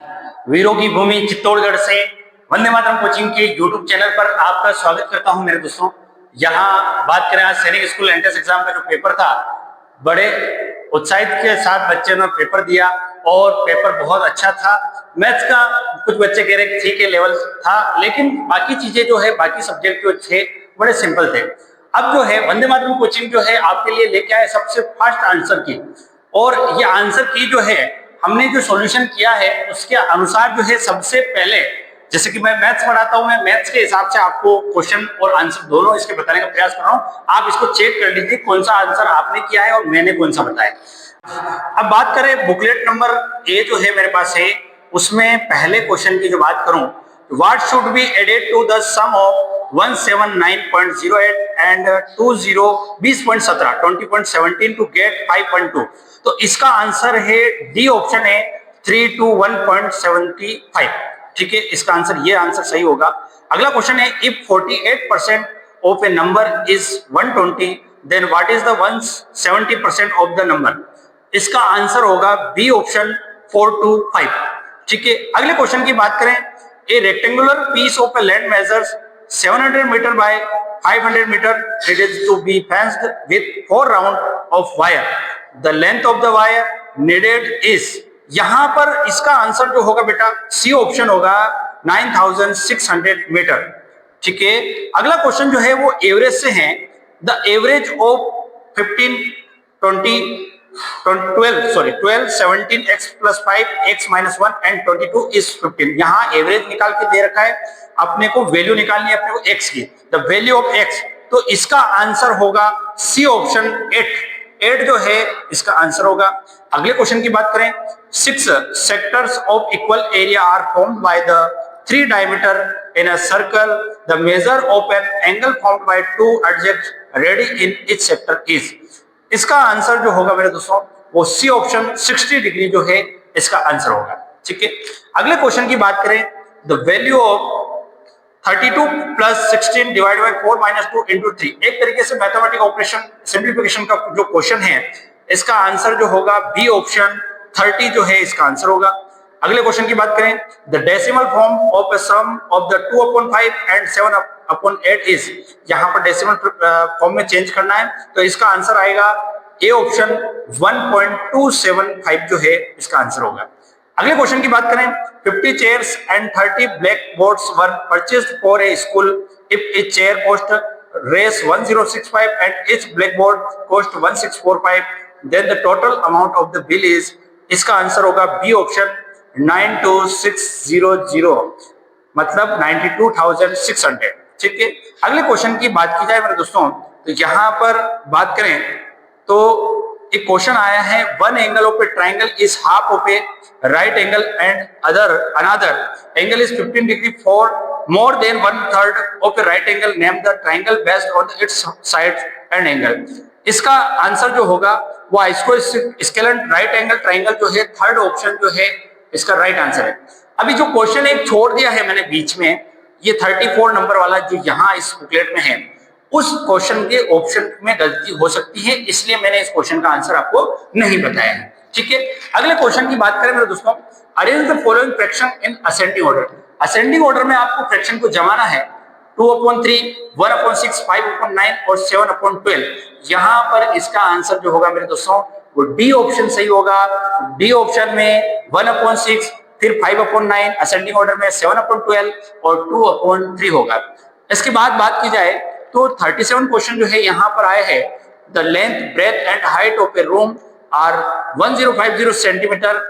वीरों की भूमि चित्तौड़गढ़ से वंदे मातरम कोचिंग के यूट्यूब चैनल पर आपका स्वागत करता हूं मेरे दोस्तों। यहाँ बात करें आज सैनिक स्कूल एंट्रेंस एग्जाम का जो पेपर था, बड़े उत्साहित के साथ बच्चे ने पेपर दिया और पेपर बहुत अच्छा था। मैथ्स का कुछ बच्चे कह रहे ठीक है लेवल था, लेकिन बाकी चीजें जो है बाकी सब्जेक्ट जो थे बड़े सिंपल थे। अब जो है वंदे मातरम कोचिंग जो है आपके लिए लेके आए सबसे फास्ट आंसर की, और ये आंसर की जो है हमने जो सॉल्यूशन किया है उसके अनुसार जो है सबसे पहले, जैसे कि मैं मैथ्स पढ़ाता हूं, मैं मैथ्स के हिसाब से आपको क्वेश्चन और आंसर दोनों इसके बताने का प्रयास कर रहा हूं। आप इसको चेक कर लीजिए कौन सा आंसर आपने किया है और मैंने कौन सा बताया। अब बात करें बुकलेट नंबर ए जो है मेरे पास है, उसमें पहले क्वेश्चन की जो बात करूं, what should be added to the sum of 179.08 and 20.17 20.17 to get 5.2। तो इसका आंसर है डी ऑप्शन है 3 to 1.75। ठीक है, इसका आंसर ये आंसर सही होगा। अगला क्वेश्चन है if 48% of a number is 120 then what is the 170% of the number. इसका आंसर होगा बी ऑप्शन 4 to 5। ठीक है, अगले क्वेश्चन की बात करें, a rectangular piece of a land measures 700 metre by 500 metre, it is to be fenced with 4 round of wire, the length of the wire needed is. यहां पर इसका आंसर जो होगा बेटा सी ऑप्शन होगा 9600 मीटर। ठीक है, अगला क्वेश्चन जो है वो एवरेज से है। The average of 15 20 12 17 x plus 5 x minus 1 and 22 is 15। यहाँ एवरेज निकाल के दे रखा है, अपने को वैल्यू निकालनी है अपने को x की, द वैल्यू ऑफ x। तो इसका आंसर होगा सी ऑप्शन 8 जो है इसका आंसर होगा। अगले क्वेश्चन की बात करें, 6 sectors of equal area are formed by the 3 diameter in a circle, the measure of an angle formed by 2 adjects ready in each sector is। इसका आंसर जो होगा मेरे दोस्तों वो सी ऑप्शन 60 डिग्री जो है इसका आंसर होगा। ठीक है, अगले क्वेश्चन की बात करें, the value of 32 plus 16 divide by 4 minus 2 into 3। एक तरीके से मैथमेटिक ऑपरेशन सिंप्लीफिकेशन का जो क्वेश्चन है इसका आंसर जो होगा बी ऑप्शन 30 जो है इसका आंसर होगा। अगले क्वेश्चन की बात करें, the decimal form of a sum of the 2/5 and 7/8 is. यहां पर डेसिमल फॉर्म में चेंज करना है, तो इसका आंसर आएगा ए ऑप्शन 1.275 जो है इसका आंसर होगा। अगले क्वेश्चन की बात करें, 50 chairs and 30 black boards were purchased for a school if each chair cost Rs 1065 and each black board cost 1645, then the total amount of the bill is. इसका answer होगा बी ऑप्शन 92600, मतलब 92,600। ठीक है, अगले question की बात की जाए मेरे दोस्तों, तो यहां पर बात करें तो एक क्वेश्चन आया है, one angle of A triangle is half of A right angle and another angle is 15 degree for more than 1/3 of A right angle, name the triangle based on it's sides and angle. इसका answer जो होगा वो आइसोस्केलेंट right angle triangle जो है third option जो है इसका right answer है। अभी जो क्वेश्चन एक छोड़ दिया है मैंने बीच में, ये 34 नंबर वाला जो यहाँ इस बुकलेट में है, उस क्वेश्चन के ऑप्शन में गलती हो सकती है, इसलिए मैंने इस क्वेश्चन का आंसर आपको नहीं बताया है। ठीक है, अगले क्वेश्चन की बात करें मेरे दोस्तों, arrange the following fraction in ascending order. Ascending order में आपको फ्रैक्शन को जमाना है, 2/3 1/6 5/9 और 7/12। यहाँ पर इसका आंसर जो होगा मेरे दोस्तों वो डी ऑप्शन सही होगा। डी ऑप्शन में 1/6 फिर 5/9, असेंडिंग ऑर्डर में 7/12 और 2/3 होगा। इसके बाद बात की जाए तो 37 क्वेश्चन जो है यहाँ पर आए हैं, the length breadth and height of a room are 1050 centimetre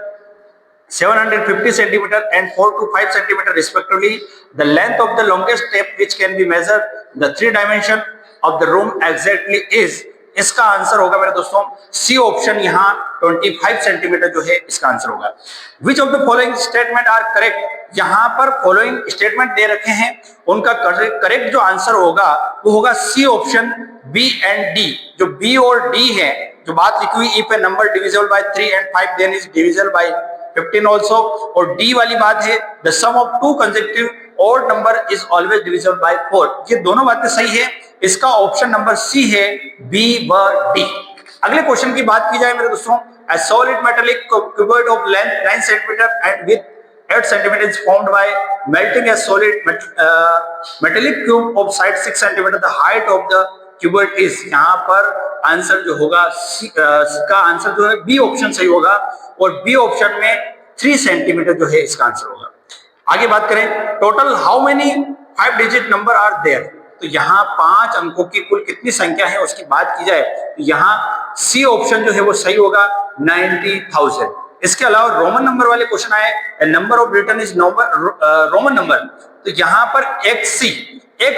750 centimeter and 4 to 5 centimeter respectively. The length of the longest tape which can be measured, the 3 dimension of the room exactly is। इसका answer होगा मेरे दोस्तों C option यहाँ 25 centimetre जो है इसका answer होगा। Which of the following statement are correct। यहाँ पर फॉलोइंग स्टेटमेंट दे रखे हैं, उनका करेक्ट जो आंसर होगा वो होगा C option B and D. जो बी और डी है, जो बात लिखी हुई, if a number divisible by 3 and 5 then is divisible by 15 also। और डी वाली बात है, the sum of 2 consecutive odd number is always divisible by 4। ये दोनों बातें सही है, इसका ऑप्शन नंबर सी है, बी व डी। अगले क्वेश्चन की बात की जाए मेरे दोस्तों, a solid metallic cuboid of length 9 cm and width 8 cm is formed by melting a solid metallic cube of side 6 cm. The height of the cuboid is, यहाँ पर आंसर जो होगा का आंसर जो है बी ऑप्शन सही होगा और बी ऑप्शन में 3 सेंटीमीटर जो है इसका आंसर होगा। आगे बात करें, total how many 5 digit number are there, तो यहाँ 5 अंकों की कुल कितनी संख्या है उसकी बात की जाए तो यहाँ सी ऑप्शन जो है वो सही होगा 90,000। इसके अलावा रोमन नंबर वाले क्वेश्चन आए, number of return is Roman number, तो यहाँ पर एक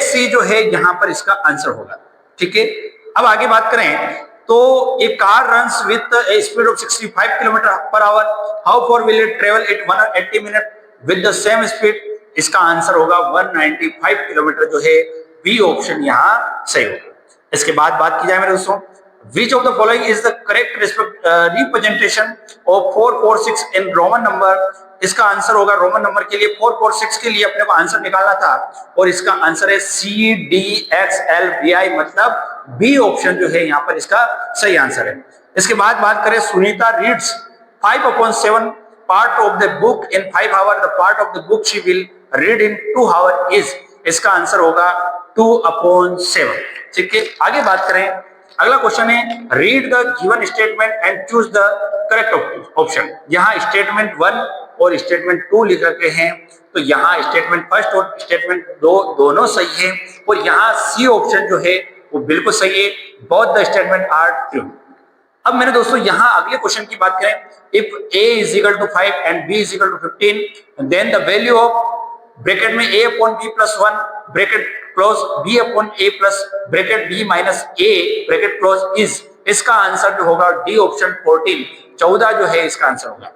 सी जो है यहाँ पर इसका आंसर होगा। ठीक है, अब आगे बात करें तो a car runs with a speed of 65 kilometre per hour, how far will it travel it 180 minute with the same speed, इसका आंसर होगा 195 किलोमीटर जो है बी ऑप्शन यहाँ सही होगा। इसके बाद बात की जाए मेरे दोस्तों, which of the following is the correct representation of 446 in Roman number, इसका आंसर होगा रोमन नंबर के लिए 446 के लिए अपने को आंसर निकालना था और इसका आंसर है CDXLVI, मतलब बी ऑप्शन जो है यहाँ पर इसका सही आंसर है। इसके बाद बात करें, Sunita reads 5/7 part of the book in 5 hour, the part of the book she will read in 2 hour is, इसका आंसर होगा 2/7। ठीक है, आगे बात करें, अगला क्वेश्चन है read the given statement and choose the correct option. यहाँ स्टेटमेंट 1 और स्टेटमेंट 2 लिख रखे हैं, तो यहाँ स्टेटमेंट फर्स्ट और स्टेटमेंट 2 दोनों सही है और यहाँ सी ऑप्शन जो है वो बिल्कुल सही है, both the statement are true. अब मेरे दोस्तों यहाँ अगले क्वेश्चन की बात करें, if a is equal to 5 and b is equal to 15 then the value of bracket में a upon b plus 1 bracket close b upon a plus bracket b minus a bracket close is, इसका answer जो होगा D option 14 जो है इसका answer होगा।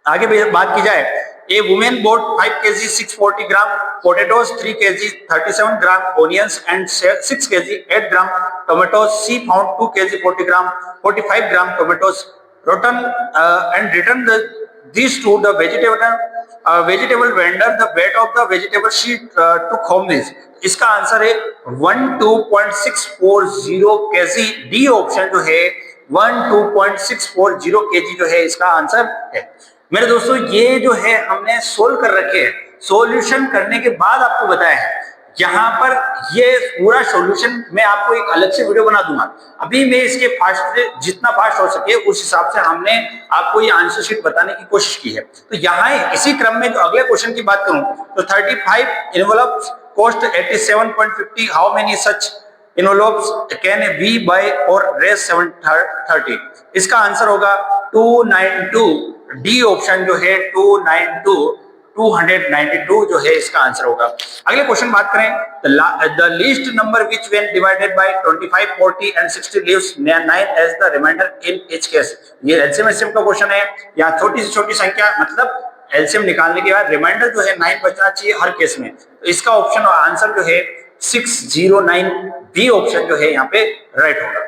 आगे बात की जाए, a women bought 5 kg 640 gram potatoes, 3 kg 37 gram onions and 6 kg 8 gram tomatoes, she found 2 kg 40 gram 45 gram tomatoes rotten and return these to the vegetable vendor, the weight of the vegetable she took home is, इसका answer है 12.640 kg, D option जो है 12.640 kg जो है इसका answer है। मेरे दोस्तों ये जो है हमने सोल्व कर रखे हैं, सॉल्यूशन करने के बाद आपको बताया है, यहाँ पर ये पूरा सॉल्यूशन मैं आपको एक अलग से वीडियो बना दूंगा। अभी मैं इसके फास्ट जितना फास्ट हो सके उस हिसाब से हमने आपको ये आंसर शीट बताने की कोशिश की है। तो यहाँ इसी क्रम में जो अगले क्वेश्चन की बात करूं तो 35 envelopes cost 87.50, how many such envelopes can be buy or raise 730, इसका आंसर होगा 292, डी ऑप्शन जो है 292 जो है इसका आंसर होगा। अगले क्वेश्चन बात करें, the least number which when divided by 25, 40 and 60 leaves 9 as the remainder in each case, ये एलसीएम का क्वेश्चन है। यहाँ छोटी से छोटी संख्या मतलब एलसीएम निकालने के बाद रिमाइंडर जो है 9 बचना चाहिए हर केस में, तो इसका ऑप्शन और आंसर जो है 609, बी ऑप्शन जो है यहाँ पे राइट होगा।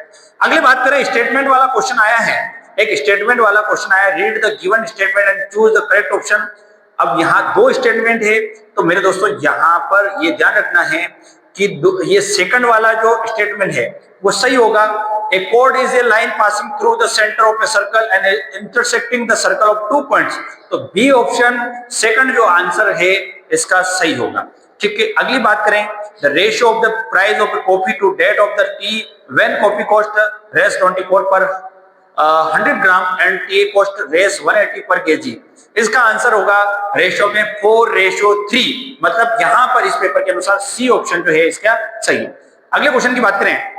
अगले बात करें, स्टेटमेंट वाला क्वेश्चन आया है, एक स्टेटमेंट वाला क्वेश्चन आया, read the given statement and choose the correct option. अब यहाँ 2 स्टेटमेंट है, तो मेरे दोस्तों यहाँ पर ये ध्यान रखना है कि ये सेकंड वाला जो स्टेटमेंट है वो सही होगा। ए कोड is a line passing through the centre of a circle and intersecting the circle of 2 points, तो बी ऑप्शन सेकंड जो आंसर है इसका सही होगा। ठीक है, अगली बात करें, the ratio of the price of coffee to that of the tea when coffee cost Rs 24 per 100 gram and tea cost Rs 180 per KG, इसका आंसर होगा रेशियो में 4:3, मतलब यहां पर इस पेपर के अनुसार सी ऑप्शन जो है इसका सही है। अगले क्वेश्चन की बात करें,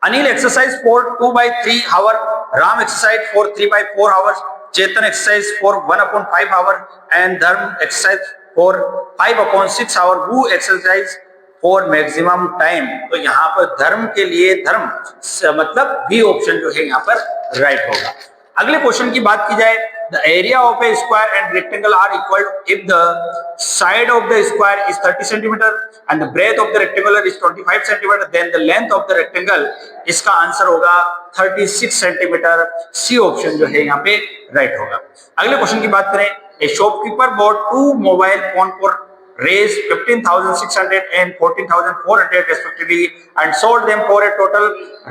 Anil exercise for 2/3 hour, Ram exercise for 3/4 hours, Chetan exercise for 1/5 hour and Dharm exercise for 5/6 hour, who exercise for maximum time, तो यहाँ पर धर्म के लिए धर्म मतलब बी ऑप्शन जो है यहाँ पर राइट होगा। अगले क्वेश्चन की बात की जाए, the area of a square and rectangle are equal if the side of the square is 30 cm and the breadth of the rectangle is 25 cm, then the length of the rectangle, इसका answer होगा 36 cm, C option जो है यहाँ पे right होगा। अगले question की बात करें, a shopkeeper bought 2 mobile phone for raise 15,600 and 14,400 respectively and sold them for a total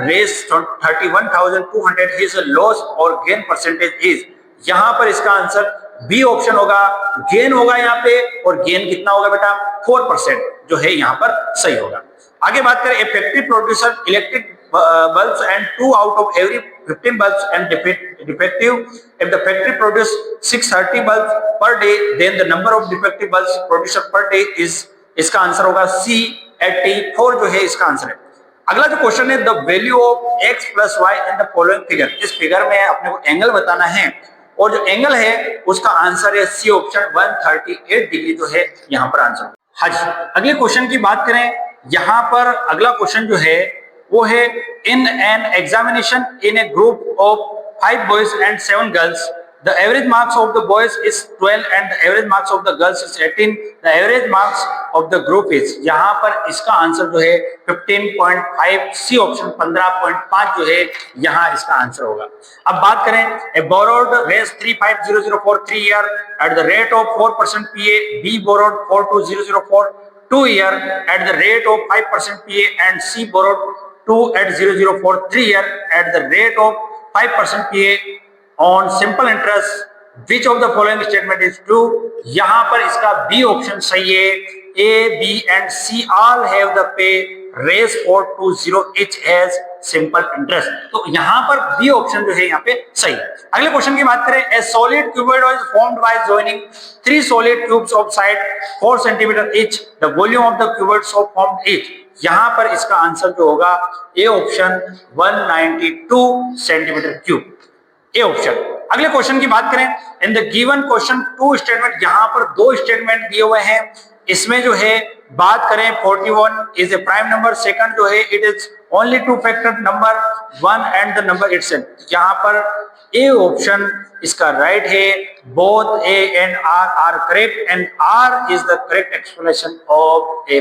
raise 31,200, his loss or gain percentage is, यहां पर इसका आंसर बी ऑप्शन होगा, गेन होगा यहाँ पे, और गेन कितना होगा बेटा 4% जो है यहाँ पर सही होगा। आगे बात करें, a factory producer electric bulbs and 2 out of every 15 bulbs and defective. If the factory produce 630 bulbs per day, then the number of defective bulbs produced per day is, इसका आंसर होगा C 84 जो है इसका answer है। अगला जो question है, the value of x plus Y in the following figure. इस फिगर में अपने को एंगल बताना है, और जो एंगल है उसका आंसर है सी ऑप्शन 138 डिग्री जो है यहाँ पर आंसर। हाँ जी, अगले क्वेश्चन की बात करें, यहाँ पर अगला क्वेश्चन जो है वो है, in an examination in A group of 5 boys and 7 girls, the average marks of the boys is 12 and the average marks of the girls is 18, the average marks of the group is, यहाँ पर इसका answer जो है 15.5, C option 15.5 जो है यहाँ इसका answer होगा। अब बात करें, ए borrowed race 35004 for 3 year at the rate of 4% PA, B borrowed 42004 2 year at the rate of 5% PA, and C borrowed 28004 for 3 year at the rate of 5% PA on simple interest. Which of the following statement is true? यहाँ पर इसका B option सही है। A, B and C all have the pay raise 420 each as simple interest. तो यहाँ पर B option जो है यहाँ पे सही है। अगले क्वेश्चन की बात करें, a solid cuboid was formed by joining 3 solid cubes of side 4 cm each. The volume of the cuboid so formed each. यहाँ पर इसका आंसर जो होगा A option 192 centimetre cube, A option. अगले क्वेश्चन की बात करें, इन द गिवन क्वेश्चन 2 स्टेटमेंट, यहाँ पर 2 स्टेटमेंट दिए हुए हैं। इसमें जो है बात करें 41 is a prime number, second जो है it is only 2 factor number 1 and the number itself. यहाँ पर ए ऑप्शन इसका राइट है, both A and R correct and R is the correct explanation of A.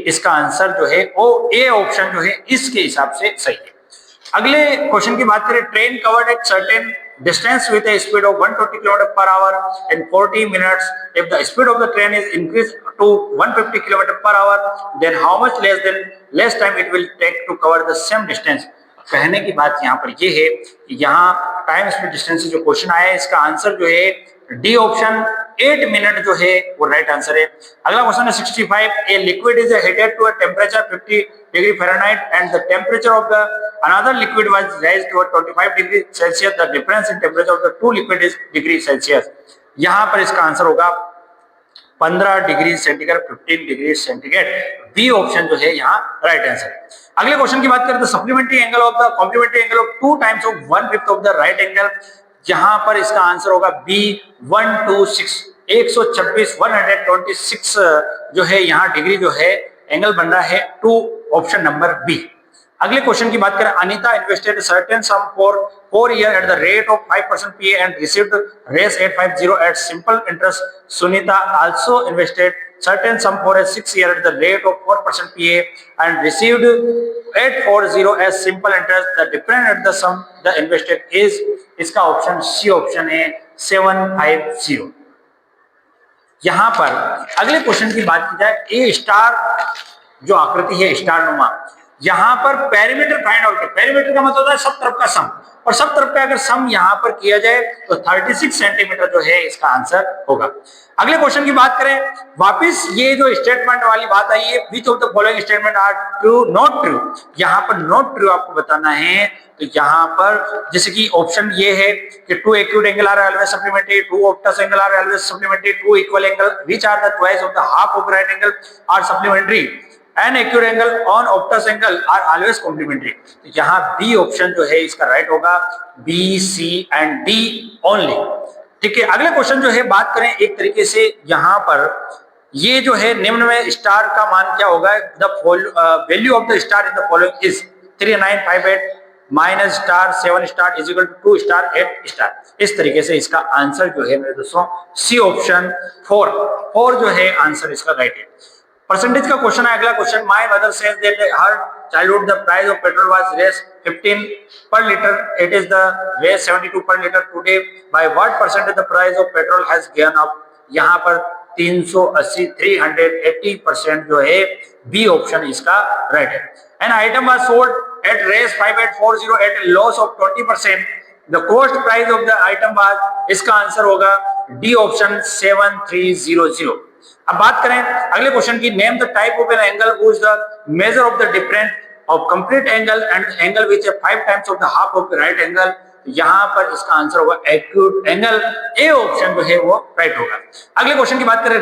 इसका आंसर जो है वो ए ऑप्शन जो है इसके हिसाब से सही है। अगले क्वेश्चन की बात करें, train covered at certain distance with a speed of 120 km per hour in 40 minutes. If the speed of the train is increased to 150 km per hour, then how much less time it will take to cover the same distance? कहने की बात यहाँ पर ये है कि यहाँ time speed distance जो क्वेश्चन आया है इसका आंसर जो है डी ऑप्शन 8 मिनट जो है वो राइट आंसर है। अगला क्वेश्चन है 65, a liquid is heated to a temperature 50 degree Fahrenheit and the temperature of the another liquid was raised to 25 degree Celsius. The difference in temperature of the two liquid is degree Celsius. यहाँ पर इसका answer होगा 15 degree centigrade 15 degree centigrade, B option जो है यहाँ right answer. अगले question की बात करें तो supplementary angle of the complementary angle of 2 times of 1/5 of the right angle, यहाँ पर इसका आंसर होगा बी 126 126 जो है यहाँ डिग्री जो है एंगल बन रहा है 2 ऑप्शन नंबर बी। अगले क्वेश्चन की बात करें, Anita invested certain some for 4 years at the rate of 5% PA and received raise 850 at simple interest. Sunita also invested certain sum for a 6 years at the rate of 4% PA and received 840 as simple interest. The difference at the sum the invested is, इसका option C option है 750। यहाँ पर अगले question की बात की जाए, ए star जो आकृति है स्टार नुमा, यहाँ पर पेरीमीटर फाइंड आउट, पेरीमीटर का मतलब होता है सब तरफ का सम, और सब तरफ का अगर सम यहाँ पर किया जाए तो 36 सेंटीमीटर जो है इसका आंसर होगा। अगले क्वेश्चन की बात करें, वापिस ये जो स्टेटमेंट वाली बात आई है, which of the following statement are true not true, यहाँ पर नॉट ट्रू आपको बताना है। तो यहाँ पर जैसे कि ऑप्शन ये है कि 2 acute angle are always supplementary, 2 obtuse angle are always supplementary, 2 equal angle which are the twice of the half of right angle are supplementary, an acute angle on obtuse angle are always complementary. तो यहाँ B option जो है इसका right होगा, B C and D only. ठीक है, अगले question जो है बात करें एक तरीके से, यहाँ पर ये जो है निम्न में स्टार का मान क्या होगा, the value of the star in the following is 3958 minus star 7 star is equal to 2 star 8 star. इस तरीके से इसका आंसर जो है मेरे दोस्तों सी ऑप्शन 4 जो है आंसर इसका राइट है। परसेंटेज का क्वेश्चन है अगला question, my mother says that her childhood the price of petrol was Rs 15 per liter, it is the raise 72 per liter today, by what percentage the price of petrol has gone up? यहाँ पर 380 380% जो है B option इसका right है। An item was sold at raise 5840 at a loss of 20%. The cost price of the item was, इसका answer होगा D option 7300। अब बात करें अगले क्वेश्चन की, name the type of an angle which the measure of the difference of complete angle and angle which है 5 times of the half of the right angle. यहां पर इसका आंसर होगा एक्यूट एंगल, ए ऑप्शन जो है वो right होगा। अगले क्वेश्चन की बात करें,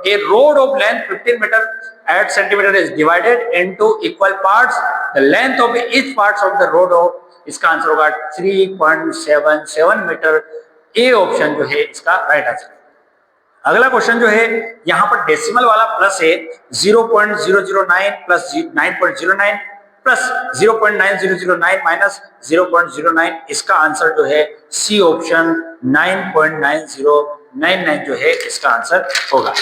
a rod of length 15 metre eight centimetre is divided into equal parts, the length of each parts of the rod of, इसका आंसर होगा 3.77 मीटर, ए ऑप्शन जो है इसका राइट आंसर। अगला क्वेश्चन जो है यहां पर डेसिमल वाला प्लस है, 0.009 प्लस 9.09 प्लस 0.9009 माइनस 0.09, इसका आंसर जो है सी ऑप्शन 9.9099 जो है इसका आंसर होगा।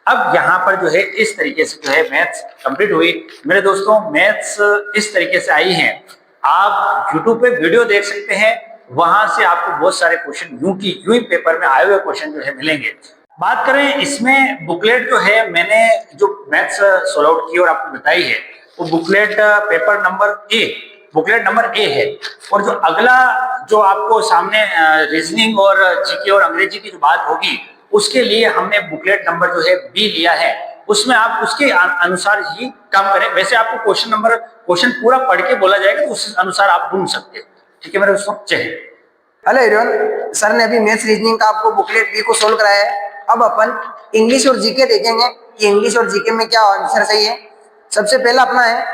अब यहां पर जो है इस तरीके से जो है मैथ्स कंप्लीट हुई। मेरे दोस्तों मैथ्स इस तरीके से आई हैं, आप YouTube पे वीडियो देख सकते हैं, वहां से आपको बहुत सारे क्वेश्चन यूं की यूं ही पेपर में आए हुए क्वेश्चन जो है मिलेंगे। बात करें इसमें बुकलेट जो है, मैंने जो मैथ्स सोल्व आउट की और आपको बताई है, वो booklet paper number A, booklet number A है। और जो अगला जो आपको सामने रीजनिंग और जीके और अंग्रेजी की जो बात होगी, उसके लिए हमने बुकलेट नंबर जो है बी लिया है, उसमें आप उसके अनुसार ही काम करें। वैसे आपको क्वेश्चन पूरा पढ़ के बोला जाएगा तो उस अनुसार आप ढूंढ सकते हैं। ठीक है मेरे दोस्तों, चलिए। हेलो एवरीवन, सर ने अभी मैथ्स रीजनिंग का आपको बुकलेट बी को सोल्व कराया है। अब अपन इंग्लिश और जीके देखेंगे कि इंग्लिश और जीके में क्या आंसर सही है। सबसे पहला अपना है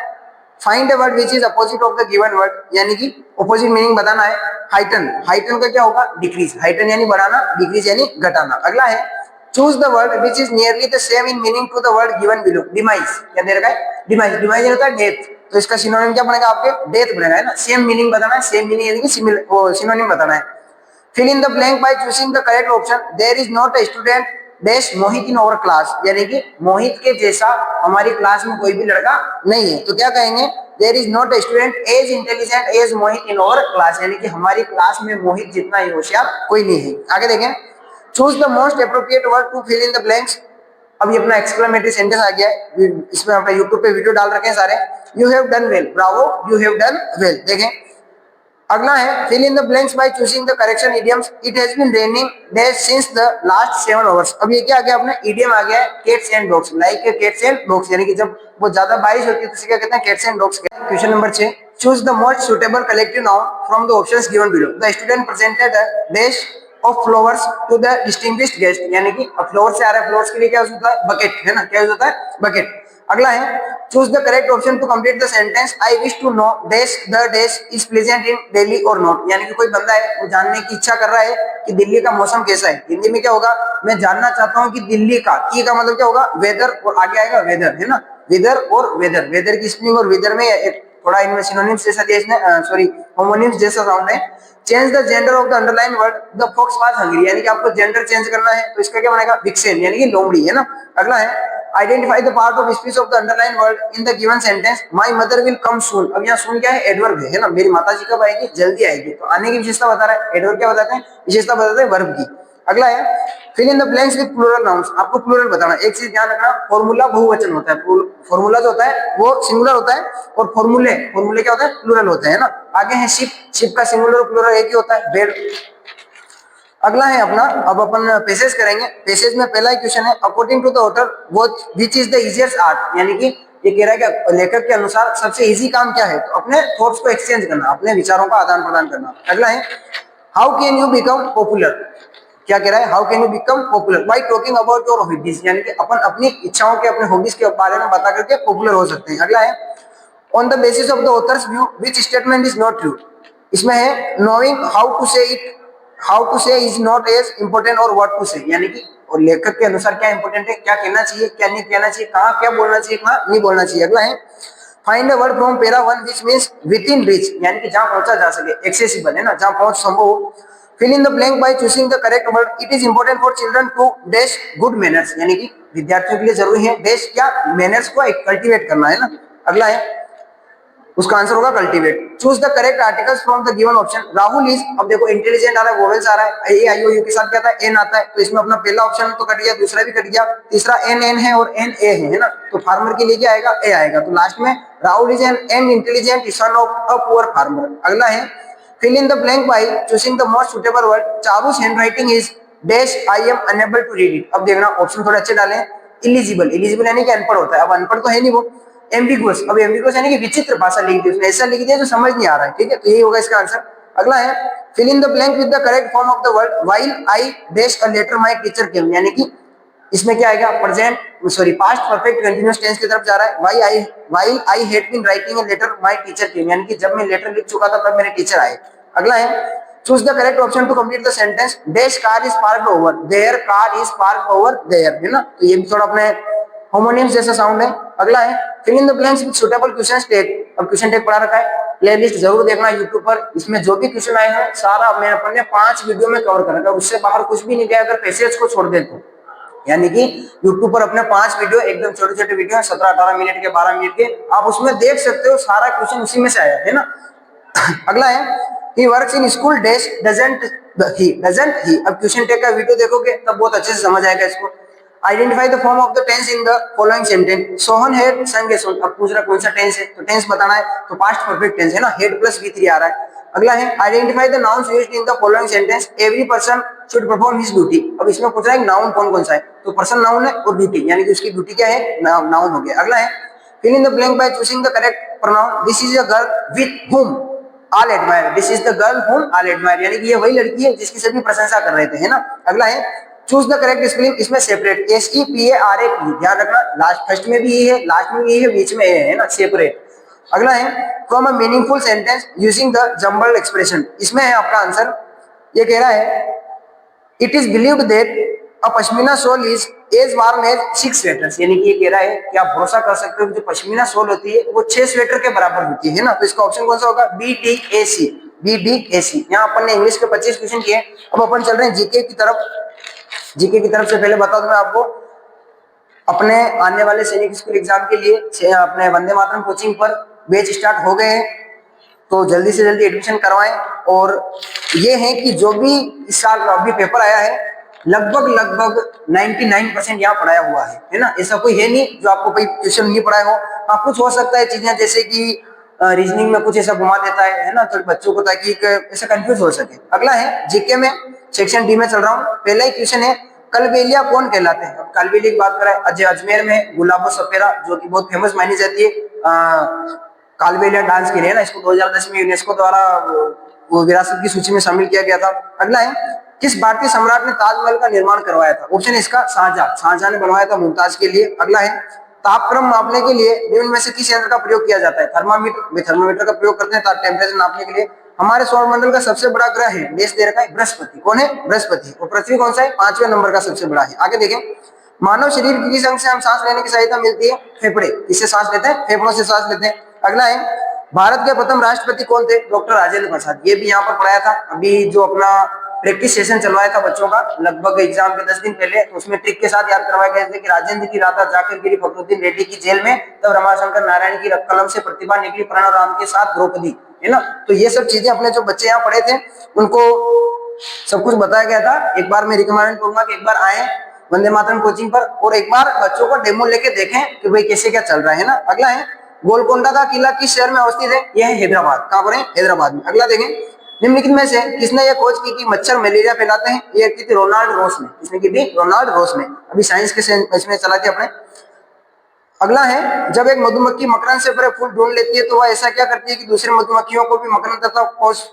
find a word which is opposite of the given word, यानी कि अपोजिट मीनिंग बताना है। हाइटन, हाइटन का क्या होगा, डिक्रीज, हाइटन यानी बढ़ाना, डिक्रीज यानी घटाना। अगला है choose the word which is nearly the same in meaning to the word given below. Demise, क्या दे रखा है, डिमाइज, डिमाइज होता है डेथ, तो इसका सिनोनिम क्या बनेगा, आपके डेथ बनेगा, है ना। सेम मीनिंग बताना है, सेम मीनिंग यानी कि सिनोनिम बताना है। Fill in the blank by choosing the correct option. There is not a student dash Mohit in our class, यानी कि मोहित के जैसा हमारी क्लास में कोई भी लड़का नहीं है, तो क्या कहेंगे, there is not a student as intelligent as Mohit in our class, यानी कि हमारी क्लास में मोहित जितना ही होशियार कोई नहीं है। आगे देखें, choose the most appropriate word to fill in the blanks. अब ये अपना एक्सक्लेमेटरी सेंटेंस आ गया है, इसमें अपने YouTube पे वीडियो डाल रखे हैं सारे। You have done well, bravo, you have done well. देखें अगला है fill in the blanks by choosing the correction idioms. It has been raining dash since the last 7 hours. अब ये क्या आ गया, अपने इडियम आ गया है cats and dogs, like cats and dogs, यानी कि जब वो ज्यादा बारिश होती है तो क्या कहते हैं, cats and dogs. Question number 6, choose the most suitable collective noun from the options given below. The student presented a dash of flowers to the distinguished guest, यानी कि फ्लावर से आ रहा है, फ्लावर्स के लिए क्या होता है, बकेट, है ना, क्या होता है, बकेट। अगला है choose the correct option to complete the sentence. I wish to know dash the dash is pleasant in Delhi और नॉट, यानी कि कोई बंदा है वो जानने की इच्छा कर रहा है कि दिल्ली का मौसम कैसा है। हिंदी में क्या होगा, मैं जानना चाहता हूं कि दिल्ली का, की का मतलब क्या होगा, वेदर, और आगे आएगा वेदर, है ना, वेदर और वेदर, वेदर की स्पेलिंग और वेदर में एक थोड़ा इनमें सिनोनिम्स जैसा दिया इसने, सॉरी होमोनिम्स जैसा साउंड है। Change the gender of the underline word, the fox was hungry, यानी कि आपको जेंडर चेंज करना है, तो इसका क्या बनेगा, विक्सेन, यानी कि लोमड़ी, है ना। अगला है identify the part of speech of the underline word in the given sentence. My mother will come soon. अब यहाँ सून क्या है, एडवर्ब है ना, मेरी माताजी कब आएगी, जल्दी आएगी, तो आने की विशेषता बता रहा है। एडवर्ब क्या बताते हैं, विशेषता बताते हैं वर्ब की। अगला है fill in the blanks with plural nouns. आपको प्लूरल बताना। एक चीज ध्यान रखना, फॉर्मूला बहुवचन होता है, फॉर्मूला जो होता है वो सिंगुलर होता है, और फॉर्मूले क्या होता है, प्लूरल होते हैं ना। आगे है शिप, शिप का सिंगुलर और प्लूरल एक ही होता है, बेड। अगला है अपना, अब अपन पैसेज करेंगे। पैसेज में पहला क्वेश्चन है according to the author which is the easiest art, यानी कि ये कह रहा है कि लेखक के अनुसार सबसे इजी काम क्या है, तो अपने थॉट्स को एक्सचेंज करना, अपने विचारों का आदान प्रदान करना। अगला है how can you become popular, क्या कह रहा है, how can you become popular bye talking about your hobbies, यानी कि अपन अपनी इच्छाओं के, अपने हॉबीज के बारे में बता करके पॉपुलर हो सकते हैं। अगला है on the basis of the author's view which statement is not true. इसमें है नोइंग हाउ टू से इट, हाउ टू से इज नॉट एज इंपॉर्टेंट और व्हाट टू से, यानी कि और लेखक के अनुसार क्या इंपॉर्टेंट है, क्या कहना चाहिए, क्या नहीं कहना चाहिए, कहाँ क्या बोलना चाहिए, कहाँ नहीं बोलना चाहिए। अगला है find a word from para 1 which means with in reach, यानी कि जहां पहुंचा जा सके, एक्सेसिबल, है ना, जहां पहुंच संभव हो। Fill in the blank by choosing the correct word. It is important for children to dash good manners, यानी कि विद्यार्थियों के लिए जरूरी है डैश क्या, मैनर्स को कल्टीवेट करना, है ना। अगला है उसका आंसर होगा cultivate. Choose the correct articles from the given option. Rahul is, अब देखो इंटेलिजेंट आ रहा है, वोवेल्स आ रहा है, ए आई ओ यू के साथ क्या आता है, एन आता है, तो इसमें अपना पहला ऑप्शन तो कट गया, दूसरा भी कट गया, तीसरा एन एन है और एन ए है ना, तो फार्मर के लिए क्या आएगा, ए आएगा, तो लास्ट में Rahul is an intelligent son of a poor farmer. अगला है fill in the blank by choosing the most suitable word. चारू's handwriting is dash I am unable to read it. अब देखना ऑप्शन थोड़े अच्छे डाले. इलिजिबल, इलिजिबल यानी कि अनपढ़ होता है. अब अनपढ़ तो है नहीं वो. एम्बिगुअस, अब एम्बिगुअस यानी कि विचित्र भाषा लिख दी उसने, ऐसा लिख दिया जो समझ नहीं आ रहा है. ठीक है, तो यही होगा इसका आंसर. अगला है fill in the blank with the correct form of the word while I dash a letter my teacher came, यानी कि इसमें क्या आएगा, present sorry past perfect continuous tense की तरफ जा रहा है. while I had been writing a letter my teacher came, यानी कि जब मैं लेटर लिख चुका था तब मेरे टीचर आए. अगला है choose the correct option to complete the sentence. Dash car is parked over there, car is parked over there, है ना. तो ये भी थोड़ा अपने होमोनिम्स जैसा साउंड है. अगला है fill in the blanks with suitable question tag. अब क्वेश्चन टैग पढ़ा रखा है, प्लेलिस्ट जरूर देखना यूट्यूब पर. इसमें जो भी क्वेश्चन आए हैं सारा मैं अपन ने 5 वीडियो में कवर कर रखा है, उससे बाहर कुछ भी नहीं गया अगर पैसेज को छोड़ दे तो. यानी कि YouTube पर अपने 5 वीडियो एकदम छोटे छोटे वीडियो हैं, 17-18 मिनट के, 12 मिनट के, आप उसमें देख सकते हो. सारा क्वेश्चन उसी में से आया है ना. अगला है he works in school dash doesn't he. अब क्वेश्चन टैग का वीडियो देखोगे तब बहुत अच्छे से समझ आएगा इसको. Identify the form of the tense in the following sentence. Sohan had sung a song. अब पूछ रहा कौन सा टेंस है, तो टेंस बताना है, तो पास्ट परफेक्ट टेंस है ना, हेड प्लस V3 आ रहा है. अगला है identify the nouns used in the following sentence. Every person should perform his duty. अब इसमें पूछ रहा है नाउन कौन कौन सा है, तो पर्सन नाउन है और ड्यूटी यानी कि उसकी ड्यूटी क्या है, नाउन हो गया. अगला है fill in the blank by choosing the correct pronoun. This is a girl with whom all admire. This is the girl whom all admire, यानी कि ये वही लड़की है जिसकी सभी प्रशंसा कर रहे थे, है ना. अगला है चूज द करेक्ट स्पेलिंग. इसमें सेपरेट SEPARATE, ध्यान रखना, लास्ट फर्स्ट में भी ये है, लास्ट में भी ये है, बीच में ये है ना, सेपरेट. अगला है from a meaningful sentence using the jumbled expression. इसमें है आपका आंसर. ये कह रहा है it is believed that a pashmina shawl is as warm as 6 sweaters, यानी कि ये कह रहा है कि आप भरोसा कर सकते हो कि जो पश्मीना शॉल होती है वो 6 स्वेटर के बराबर होती है ना. तो इसका ऑप्शन कौन सा होगा, BDAC. यहाँ अपन ने इंग्लिश के 25 क्वेश्चन किए. अब अपन चल रहे हैं जीके की तरफ. जीके की तरफ से पहले बता दूं मैं आपको, अपने आने वाले सैनिक स्कूल एग्जाम के लिए अपने वंदे मातरम कोचिंग पर बैच स्टार्ट हो गए हैं, तो जल्दी से जल्दी एडमिशन करवाएं. और ये है कि जो भी इस साल अभी पेपर आया है लगभग 99% यहाँ पढ़ाया हुआ है ना. ऐसा कोई है नहीं जो आपको कोई क्वेश्चन नहीं पढ़ाया हो. हाँ, कुछ हो सकता है चीजें जैसे कि रीजनिंग में कुछ ऐसा घुमा देता है ना, तो बच्चों को ताकि ऐसा कंफ्यूज हो सके. अगला है जीके में सेक्शन डी में चल रहा हूँ. पहला ही क्वेश्चन है कलबेलिया कौन कहलाते हैं. कलबेलिया की बात करें, अजमेर में गुलाबो सपेरा जो कि बहुत फेमस मानी जाती है कालबेलिया डांस के लिए ना. इसको 2010 में यूनेस्को द्वारा वो विरासत की सूची में शामिल किया गया था. अगला है किस भारतीय सम्राट ने ताजमहल का निर्माण करवाया था. ऑप्शन है इसका शाहजहां ने बनवाया था मुमताज के लिए. अगला है तापक्रम मापने के लिए निम्न में से किस यंत्र का प्रयोग किया जाता है. थर्मामीटर. थर्मामीटर का प्रयोग करते हैं टेम्परेचर नापने के लिए. हमारे सौरमंडल का सबसे बड़ा ग्रह है, देश दे रखा है बृहस्पति. कौन है, बृहस्पति. और पृथ्वी कौन सा है, 5वें नंबर का सबसे बड़ा है. आगे देखें मानव शरीर की किस अंग से हम सांस लेने की सहायता मिलती है. फेफड़े. इससे सांस लेते हैं, फेफड़ों से सांस लेते हैं. अगला है भारत के प्रथम राष्ट्रपति कौन थे. डॉक्टर राजेंद्र प्रसाद. ये भी यहाँ पर पढ़ाया था. अभी जो अपना प्रैक्टिस सेशन चलवाया था बच्चों का लगभग एग्जाम के 10 दिन पहले, तो उसमें ट्रिक के साथ याद करवाया गया था कि राजेंद्र की राधा जाकर गिरी फखरुद्दीन रेड्डी की जेल में, तब रमाशंकर नारायण की कलम से प्रतिभा निकली प्रणव के साथ द्रौपदी, है ना. तो ये सब चीजें अपने जो बच्चे यहाँ पढ़े थे उनको सब कुछ बताया गया था. एक बार मैं रिकमेंड करूंगा कि एक बार आए वंदे मातरम कोचिंग पर और एक बार बच्चों को डेमो लेके देखें कि भाई कैसे क्या चल रहा है ना. अगला है गोलकोंडा का किला किस शहर में अवस्थित है. यह है हैदराबाद. कहां पर है, हैदराबाद में. अगला देखें निम्नलिखित में से किसने यह खोज की कि मच्छर मलेरिया फैलाते हैं. ये की थी रोनाल्ड रॉस ने. किसने की थी, रोनाल्ड रॉस ने. अभी साइंस के इसमें चला के अपने. अगला है जब एक मधुमक्खी मकरंद से भरे फूल ढूंढ लेती है तो वह ऐसा क्या करती है कि दूसरी मधुमक्खियों को भी मकरंद तथा कोश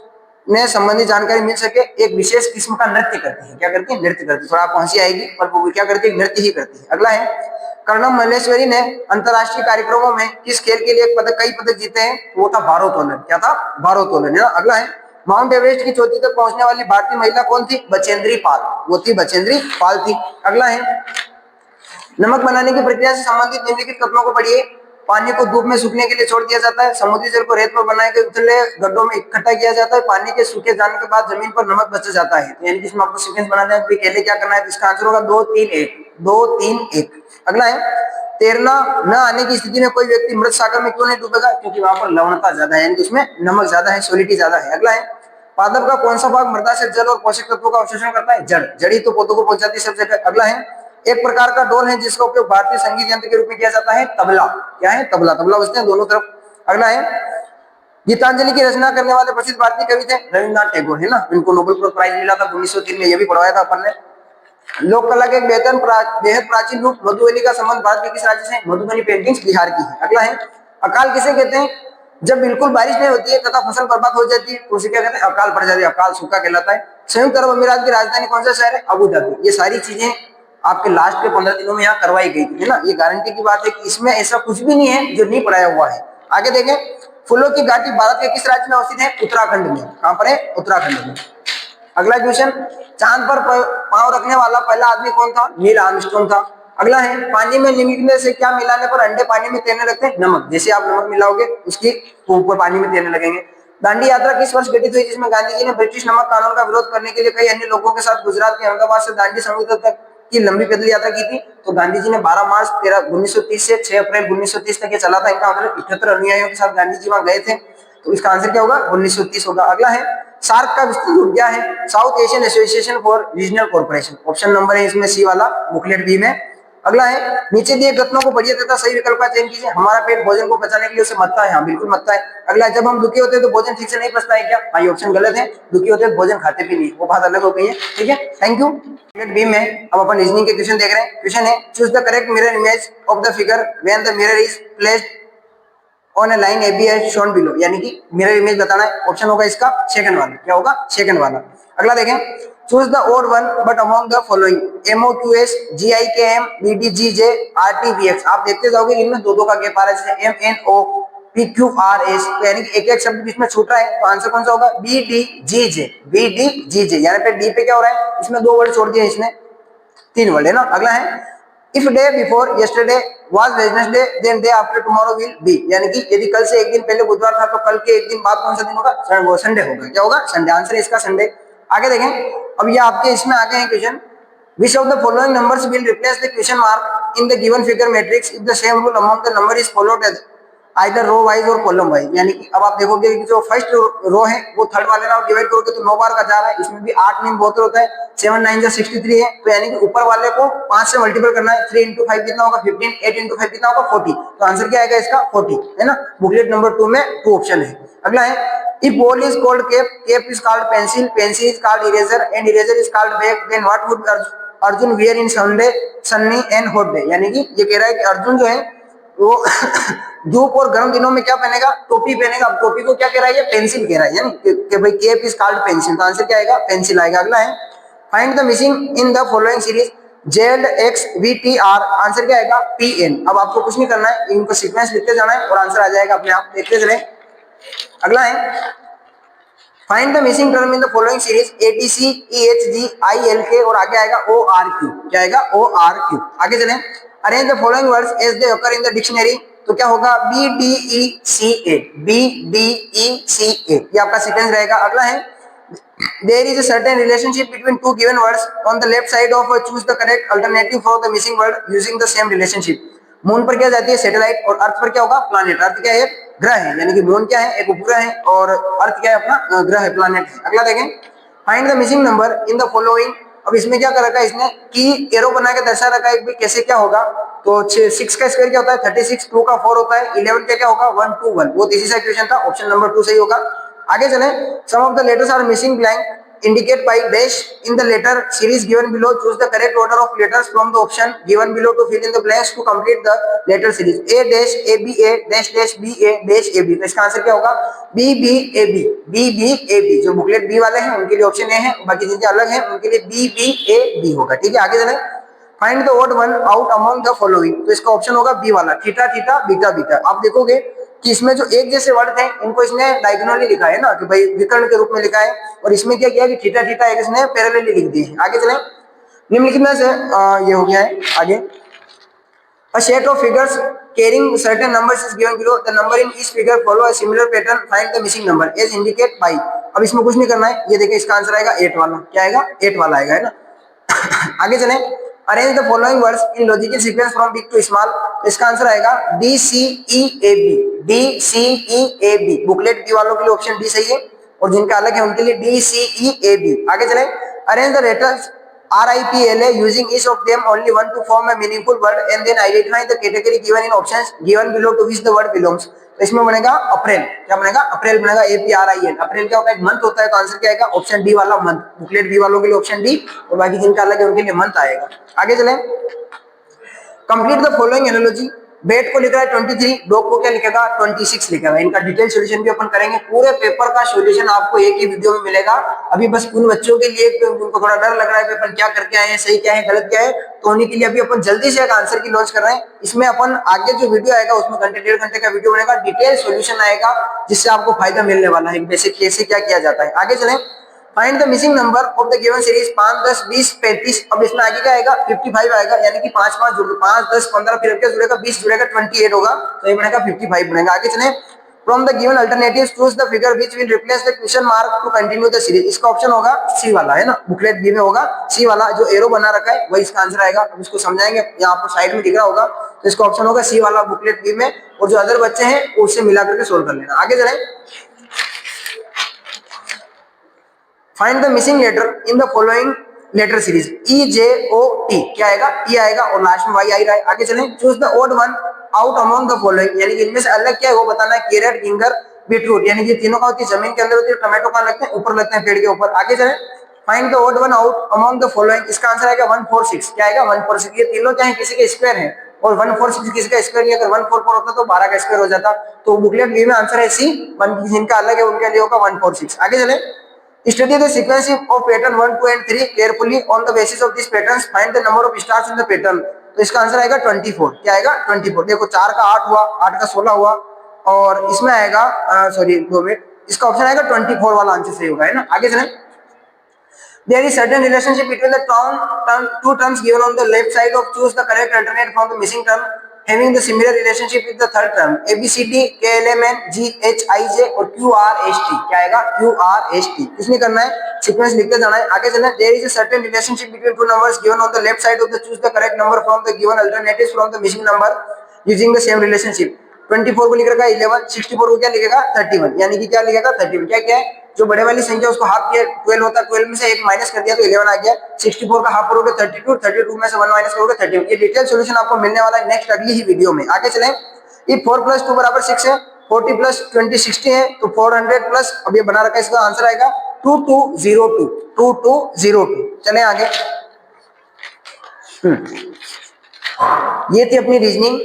ने संबंधित जानकारी मिल सके. एक विशेष किस्म का नृत्य करती है. क्या करती है, नृत्य करती है. थोड़ा आपको हंसी आएगी पर वो क्या करती है, नृत्य ही करती है. अगला है कर्णम मल्लेश्वरी ने अंतरराष्ट्रीय कार्यक्रमों में किस खेल के लिए कई पदक जीते हैं. वो था भारोत्तोलन. क्या था, भारोत्तोलन, है ना. अगला है माउंट एवरेस्ट की चोटी तक पहुंचने वाली भारतीय महिला कौन थी. बचेंद्री पाल. वो थी बचेंद्री पाल थी. अगला है नमक बनाने की प्रक्रिया से संबंधित निम्नलिखित कथनों को पढ़िए. पानी को धूप में सूखने के लिए छोड़ दिया जाता है. समुद्री जल को रेत पर बनाए के उथले गड्ढों में इकट्ठा किया जाता है. पानी के सूखे जाने के बाद जमीन पर नमक बच जाता है. यानी कि इसमें आपको सीक्वेंस बनाना है कि पहले क्या करना है. तो इसका आंसर होगा 2 3 1 2 3 1. अगला है तैरना न आने की स्थिति में कोई व्यक्ति मृत सागर में क्यों नहीं डूबेगा. क्योंकि वहां पर लवणता ज्यादा है, यानी कि उसमें नमक ज्यादा है, सॉलिडिटी ज्यादा है. अगला है पादप का कौन सा भाग मृदा से जल और पोषक तत्वों का अवशोषण करता है. जड़. जड़ी तो पौधों को पहुंचाती है सबसे पहले. अगला है एक प्रकार का ढोल है जिसका उपयोग भारतीय संगीत यंत्र के रूप में किया जाता है. तबला. क्या है, तबला. तबला बजते हैं दोनों तरफ. अगला है गीतांजलि की रचना करने वाले प्रसिद्ध भारतीय कवि थे रविन्द्रनाथ टैगोर, है ना, इनको नोबेल प्राइज मिला था 1903 में, ये भी पढ़वाया था अपन ने। लोक कला के एक बेहद प्राचीन रूप मधुबनी का संबंध भारत के किस राज्य से? मधुबनी पेंटिंग्स बिहार की है। अगला है, अकाल किसे कहते हैं? जब बिल्कुल बारिश नहीं होती है तथा फसल बर्बाद हो जाती है तो उसे क्या कहते हैं? अकाल पड़ जाती है, अकाल सूखा कहलाता है। संयुक्त अरब अमीरात की राजधानी कौन सा शहर है? Abu Dhabi. ये सारी चीजें आपके लास्ट के 15 दिनों में यहाँ करवाई गई थी, है ना, ये गारंटी की बात है कि इसमें ऐसा कुछ भी नहीं है जो नहीं पढ़ाया हुआ है। आगे देखें, फूलों की घाटी भारत के किस राज्य में अवस्थित है? उत्तराखंड में। कहां पर है? उत्तराखंड में। अगला क्वेश्चन, चांद पर पांव रखने वाला पहला आदमी कौन था? नील आर्मस्ट्रांग था। अगला है, पानी में निमकने से क्या मिलाने पर अंडे पानी में तैरने लगते हैं? नमक। जैसे आप नमक मिलाओगे उसकी ऊपर पानी में तैरने लगेंगे। दांडी यात्रा किस वर्ष घटित हुई जिसमें गांधी जी ने ब्रिटिश नमक कानून का विरोध करने के लिए कई अन्य लोगों के साथ गुजरात के अहमदाबाद से दांडी समुद्र तक की लंबी पैदल यात्रा की थी? तो गांधी जी ने 12 मार्च 1930 से 6 अप्रैल 1930 तक ये चला था। इनका मतलब 78 अनुयायियों के साथ गांधी जी वहां गए थे, तो इसका आंसर क्या होगा? 1930 होगा। अगला है, सार्क का विस्तृत रूप क्या है? South Asian association for regional corporation. Option number है इसमें सी वाला, बुकलेट बी में। अगला है, नीचे दिए कथनों को पढ़िए तथा सही विकल्प का चयन कीजिए। हमारा पेट भोजन को पचाने के लिए उसे मथता है। हाँ, बिल्कुल मथता है। अगला, जब हम दुखी होते हैं तो भोजन ठीक से नहीं पचता है क्या? हाँ, ये ऑप्शन गलत है, दुखी होते हैं तो भोजन खाते भी नहीं, वो बात अलग हो गई है। ठीक है, थैंक यू। बुकलेट बी में अब अपन रीजनिंग के क्वेश्चन देख रहे हैं। क्वेश्चन है, choose the correct mirror image of the figure when the mirror is placed on a line AB as shown below, यानी कि मिरर इमेज बताना है। ऑप्शन होगा इसका सेकंड वाला। क्या होगा? सेकंड वाला। अगला देखें, choose the odd one but among the following, MOQS GIKM BDGJ RTVX। आप देखते जाओगे इनमें दो का गैप आ रहा है, जैसे MNOPQRS, यानी कि एक एक शब्द बीच में छूट रहा है, तो आंसर कौन सा होगा? BDGJ। यानी पे डी पे क्या हो रहा है? इसमें 2 वर्ड छोड़ दिए, इसने 3 वर्ड है ना। अगला है, if day before yesterday was Wednesday then day after tomorrow will be, यानी कि यदि कल से एक दिन पहले बुधवार था तो कल के एक दिन बाद कौन सा दिन होगा? संडे होगा। क्या होगा? संडे। आंसर है इसका संडे। आगे देखें, अब ये आपके इसमें आ गए हैं question, which of the following numbers will replace the question mark in the given figure matrix if the same rule among the number is followed either row wise और कॉलम वाइज। यानी कि अब आप देखोगे कि जो फर्स्ट रो है वो थर्ड वाले ना डिवाइड करोगे तो 9 बार का जा रहा है, इसमें भी 8 9 बहुत होता है, 7 9 जो 63 है, तो यानी कि ऊपर वाले को 5 से मल्टीपल करना है। 3 into 5 कितना होगा? 15, 8 into 5 कितना होगा? 40। तो आंसर क्या आएगा इसका? 40, है ना। बुकलेट नंबर 2 में 2 ऑप्शन है। अगला है, if ball is called cap, cap is called pencil, pencil is called eraser and eraser is called bag, then what would Arjun wear in Sunday sunny and hot day. यानी कि ये कह रहा है कि अर्जुन जो है वो धूप और गर्म दिनों में क्या पहनेगा? टोपी पहनेगा। अब टोपी को क्या कह रहा है? ये पेंसिल कह रहा है, यानी कि भाई कैप इज कॉल्ड पेंसिल, तो आंसर क्या आएगा? पेंसिल आएगा। अगला है, find the missing in the following series ZXVTR, answer क्या आएगा? PN। अब आपको कुछ नहीं करना है, इनको सीक्वेंस लिखते जाना है और आंसर आ जाएगा अपने आप, देखते चलें। अगला है, find the missing term in the following series ATC EHG ILK और आगे आएगा ORQ। क्या आएगा? ORQ। आगे चलें, arrange the following words as they occur in the dictionary, तो क्या होगा? BDECA, BDECA, ये आपका सीक्वेंस रहेगा। अगला है, there is a certain relationship between two given words on the left side of choose the correct alternative for the missing word using the same relationship। Moon पर क्या जाती है? सैटेलाइट, और अर्थ पर क्या होगा? प्लैनेट। अर्थ क्या है? ग्रह है, यानी कि मून क्या है? एक उपग्रह है, और अर्थ क्या है? अपना ग्रह है, प्लैनेट है। अगला देखें, find the missing number in the following. अब इसमें क्या कर रखा है इसने कि एरो बना के दर्शा रखा है, कैसे क्या होगा? तो 6 का स्क्वायर क्या होता है? 36, 2 का 4 होता है, 11 का क्या होगा? 1 2 1। वो इसी सा क्वेश्चन था, ऑप्शन नंबर 2 सही होगा। आगे चलें, some of the letters are missing blank indicate by dash in the letter series given below, choose the correct order of letters from the option given below to fill in the blanks to complete the letter series A dash ABA dash dash BA dash AB। तो इसका answer क्या होगा? BBAB, BBAB। जो booklet B वाले हैं उनके लिए option A है, बाकी जिनके अलग हैं उनके लिए BBAB होगा। ठीक है, आगे चलें, find the odd one out among the following, तो इसका ऑप्शन होगा बी वाला, थीटा थीटा बीटा बीटा। आप देखोगे कि इसमें जो एक जैसे वर्ड थे इनको इसने डायगोनली लिखा है ना, कि भाई विकर्ण के रूप में लिखा है, और इसमें क्या किया कि थीटा थीटा एक इसने पैरेलली लिख दिए। आगे चलें, निम्नलिखित में से ये हो गया है। आगे, a set of figures carrying certain numbers is given below, the number in each figure follow a similar pattern, find the missing number as indicate by। अब इसमें कुछ नहीं करना है, ये देखिए इसका आंसर आएगा 8 वाला। क्या आएगा? 8 वाला आएगा, है ना। आगे चलें, arrange the following words in logical sequence from big to small, इसका आंसर आएगा DCEAB, DCEAB। बुकलेट बी वालों के लिए ऑप्शन डी सही है, और जिनका अलग है उनके लिए DCEAB। आगे चलें, arrange the letters RIPLA using each of them only one to form a meaningful word and then identify the category given in options given below to which the word belongs. तो इसमें बनेगा अप्रैल, क्या बनेगा अप्रैल बनेगा APRIL। अप्रैल क्या होता है, एक मंथ होता है, तो आंसर क्या आएगा ऑप्शन डी वाला मंथ। बुकलेट बी वालों के लिए ऑप्शन डी और बाकी जिनका अलग है उनके लिए मंथ आएगा। आगे चलें, कंप्लीट द फॉलोइंग एनालॉजी। बेट को लिख रहा है 23, डॉग को क्या लिखेगा 26 लिखेगा। इनका डिटेल सॉल्यूशन भी अपन करेंगे, पूरे पेपर का सॉल्यूशन आपको एक ही वीडियो में मिलेगा। अभी बस उन बच्चों के लिए उनको थोड़ा डर लग रहा है कि अपन क्या करके आए हैं, सही क्या है गलत क्या है, तो उन्हीं के लिए अभी अपन जल्दी से एक आंसर की लॉन्च कर रहे हैं। इसमें अपन आगे जो वीडियो आएगा उसमें घंटे 1.5 घंटे का वीडियो बनेगा, डिटेल सॉल्यूशन आएगा जिससे आपको फायदा मिलने वाला है, वैसे कैसे क्या किया जाता है। आगे चलें, find the missing number of the given series 5, 10, 20, 35। अब इसमें आगे क्या आएगा 55 आएगा, यानी कि 5 5 जुड़ 5 10 15 फिर क्या जुड़ेगा 20 जुड़ेगा 28 होगा, तो ये बनेगा 55 बनेगा। आगे चलें, from the given alternatives choose the figure which will replace the question mark to continue the series. इसका ऑप्शन होगा सी वाला, है ना, बुकलेट बी में होगा सी वाला, जो एरो बना रखा है वही इसका आंसर आएगा। अब इसको समझाएंगे, यहाँ पर साइड में दिख रहा होगा, तो इसका ऑप्शन होगा सी वाला बुकलेट बी में, और जो अदर बच्चे हैं उससे मिला करके सोल्व कर लेना। आगे चलें, find the missing letter in the following letter series EJOT, क्या आएगा ई आएगा और लास्ट में वाई आ रहा है। आगे चलें, choose the odd one out among the following, यानी कि इनमें से अलग क्या है वो बताना है। कैरेट, गिंगर, बीटरूट, यानी कि तीनों का होती है जमीन के अंदर होती है, टमाटो कहां लगते हैं ऊपर लगते हैं पेड़ के ऊपर। आगे चलें, find the odd one out among the following, इसका आंसर आएगा 146, क्या आएगा 146। ये तीनों क्या है किसी के स्क्वायर है और 146 किसी का स्क्वायर नहीं, अगर 144 होता तो 12 का स्क्वायर हो जाता। तो बुकलेट बी में आंसर है सी, जिनका अलग है उनके लिए होगा 146। आगे चलें, study the sequence of pattern 1, 2 and 3 carefully on the basis of these patterns find the number of stars in the pattern। तो इसका आंसर आएगा 24, क्या आएगा 24। देखो 4 का 8 हुआ, 8 का 16 हुआ, और इसमें आएगा सॉरी 2 मिनट, इसका ऑप्शन आएगा 24 वाला आंसर सही होगा, है ना। आगे चलें, there is certain relationship between the two terms given on the left side of choose the correct alternate from the missing term having the similar relationship with the third term ABCD KLMN GHIJ और QRST, क्या आएगा QRST। इसमें करना है, sequence लिखते जाना है। आगे चलें, there is a certain relationship between two numbers given on the left side of the choose the correct number from the given alternatives from the missing number using the same relationship। 24 को लिख रखा है 11, 64 को क्या लिखेगा 31, यानी कि क्या लिखेगा 31। क्या क्या है, जो बड़े वाली संख्या उसको हाफ किया 12 होता है, 12 में से एक माइनस कर दिया तो 11 आ गया। 64 का हाफ करोगे 32, 32 में से 1 माइनस करोगे 31। ये डिटेल सॉल्यूशन आपको मिलने वाला है नेक्स्ट अगली ही वीडियो में। आगे चलें, ये 4 + 2 = 6 है, 40 + 20 60 है, तो 400 प्लस, अब ये बना रखा है, इसका आंसर आएगा 2202, 2202। चलें आगे, ये थी अपनी रीजनिंग।